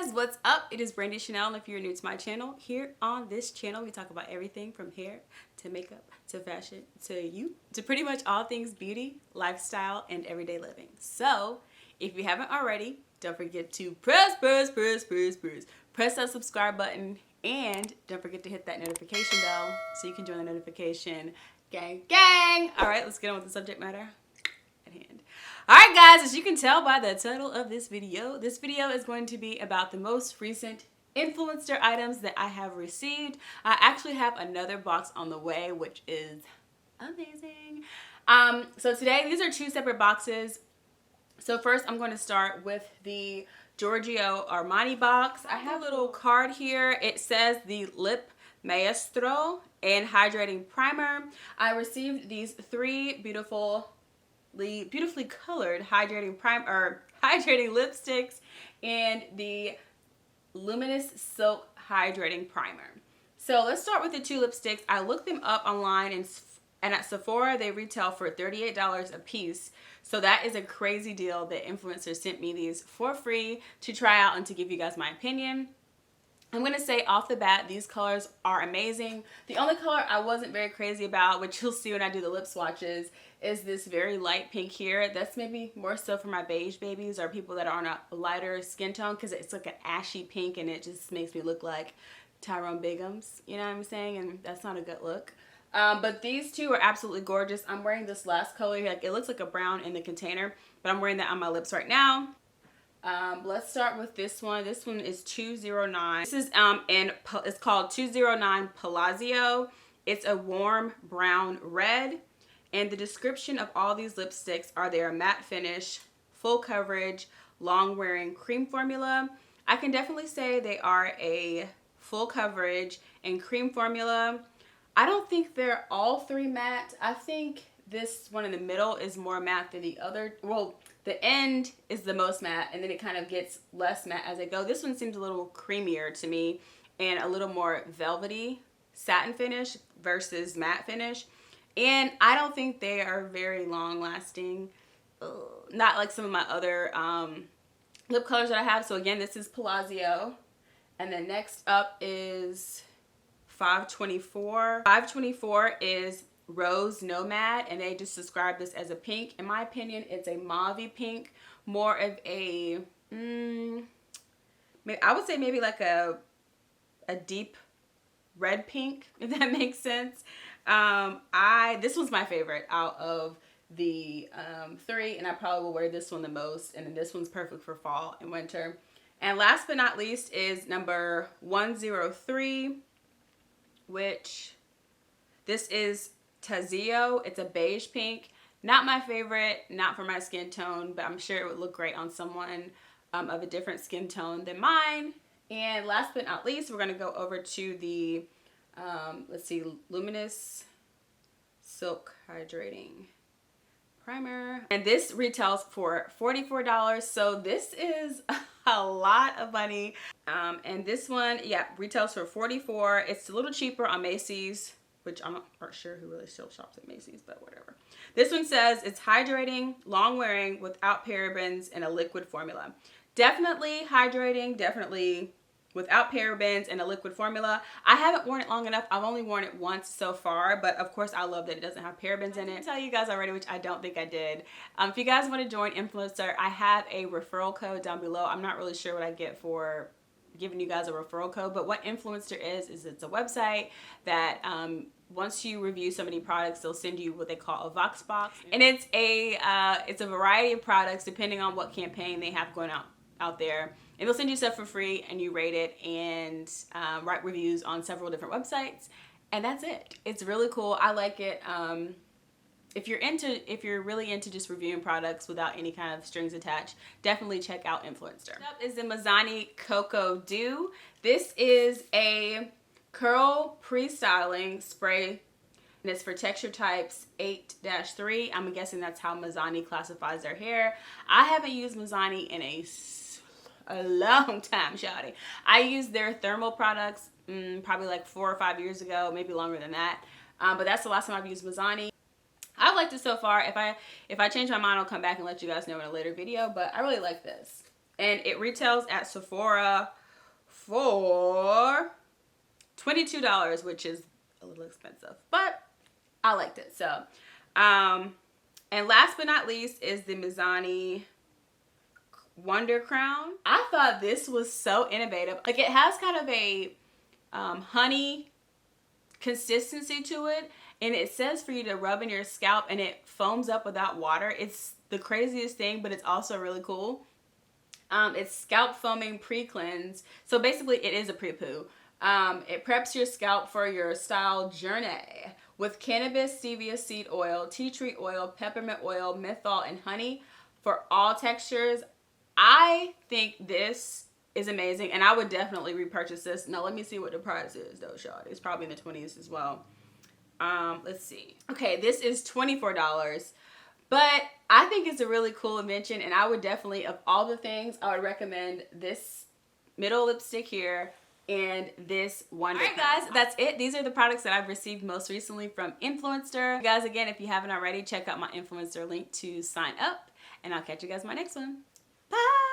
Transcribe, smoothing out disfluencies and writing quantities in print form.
guys, what's up? It is Brandy Chanell, and if you're new to my channel, here on this channel we talk about everything from hair to makeup to fashion to pretty much all things beauty, lifestyle, and everyday living. So if you haven't already, don't forget to press that subscribe button, and don't forget to hit that notification bell so you can join the notification gang. All right, let's get on with the subject matter at hand. Alright guys, as you can tell by the title of this video is going to be about the most recent Influenster items that I have received. I actually have another box on the way, which is amazing. So today, these are two separate boxes. So first, I'm going to start with the Giorgio Armani box. I have a little card here. It says the Lip Maestro and Hydrating Primer. I received these three beautifully colored hydrating lipsticks and the Luminous Silk Hydrating Primer. So let's start with the two lipsticks. I looked them up online and at Sephora they retail for $38 a piece. So that is a crazy deal that Influencer sent me these for free to try out and to give you guys my opinion. I'm going to say off the bat, these colors are amazing. The only color I wasn't very crazy about, which you'll see when I do the lip swatches, is this very light pink here. That's maybe more so for my beige babies or people that are on a lighter skin tone, because it's like an ashy pink and it just makes me look like Tyrone Biggums, you know what I'm saying? And that's not a good look. But these two are absolutely gorgeous. I'm wearing this last color here. Like, it looks like a brown in the container, but I'm wearing that on my lips right now. Let's start with this one. This one is 209. This is it's called 209 Palazzo. It's a warm brown red, and the description of all these lipsticks are they're a matte finish, full coverage, long wearing cream formula. I can definitely say they are a full coverage and cream formula. I don't think they're all three matte. I think this one in the middle is more matte than the other. Well, the end is the most matte, and then it kind of gets less matte as I go. This one seems a little creamier to me and a little more velvety satin finish versus matte finish. And I don't think they are very long lasting. Not like some of my other lip colors that I have. So again, this is Palazzo. And then next up is 524. 524 is Rose Nomad, and they just describe this as a pink. In my opinion, it's a mauve pink, more of a I would say maybe like a deep red pink, if that makes sense. This one's my favorite out of the three, and I probably will wear this one the most, and then this one's perfect for fall and winter. And last but not least is number 103, which this is Tazio. It's a beige pink. Not my favorite, not for my skin tone, but I'm sure it would look great on someone of a different skin tone than mine. And last but not least, we're going to go over to the, let's see, Luminous Silk Hydrating Primer. And this retails for $44. So this is a lot of money. And this one, yeah, retails for $44. It's a little cheaper on Macy's, which I'm not sure who really still shops at Macy's, but whatever. This one says it's hydrating, long wearing, without parabens, and a liquid formula. Definitely hydrating, definitely without parabens and a liquid formula. I haven't worn it long enough. I've only worn it once so far, but of course I love that it doesn't have parabens in it. I tell you guys already, which I don't think I did. If you guys want to join Influencer, I have a referral code down below. I'm not really sure what I get for giving you guys a referral code, but what Influencer is it's a website that once you review so many products, they'll send you what they call a Voxbox, and it's a variety of products depending on what campaign they have going out there, and they'll send you stuff for free, and you rate it and write reviews on several different websites, and that's it. It's really cool. I like it. If you're really into just reviewing products without any kind of strings attached, definitely check out Influencer. Next up is the Mizani Coco Do. This is a curl pre-styling spray, and it's for texture types 8-3. I'm guessing that's how Mizani classifies their hair. I haven't used Mizani in a long time, shawty. I used their thermal products probably like 4 or 5 years ago, maybe longer than that. But that's the last time I've used Mizani. I've liked it so far. If I change my mind, I'll come back and let you guys know in a later video, but I really like this. And it retails at Sephora for $22, which is a little expensive, but I liked it. So, and last but not least is the Mizani Wonder Crown. I thought this was so innovative. Like, it has kind of a honey consistency to it, and it says for you to rub in your scalp and it foams up without water. It's the craziest thing, but it's also really cool. It's scalp foaming pre-cleanse. So basically it is a pre-poo. It preps your scalp for your style journey with cannabis, stevia seed oil, tea tree oil, peppermint oil, menthol, and honey for all textures. I think this is amazing, and I would definitely repurchase this. Now let me see what the price is though, y'all. It's probably in the 20s as well. Let's see. Okay, this is $24. But I think it's a really cool invention, and I would definitely, of all the things, I would recommend this middle lipstick here and this Wonder. Alright guys, that's it. These are the products that I've received most recently from Influenster. Guys, again, if you haven't already, check out my Influencer link to sign up, and I'll catch you guys in my next one. Bye!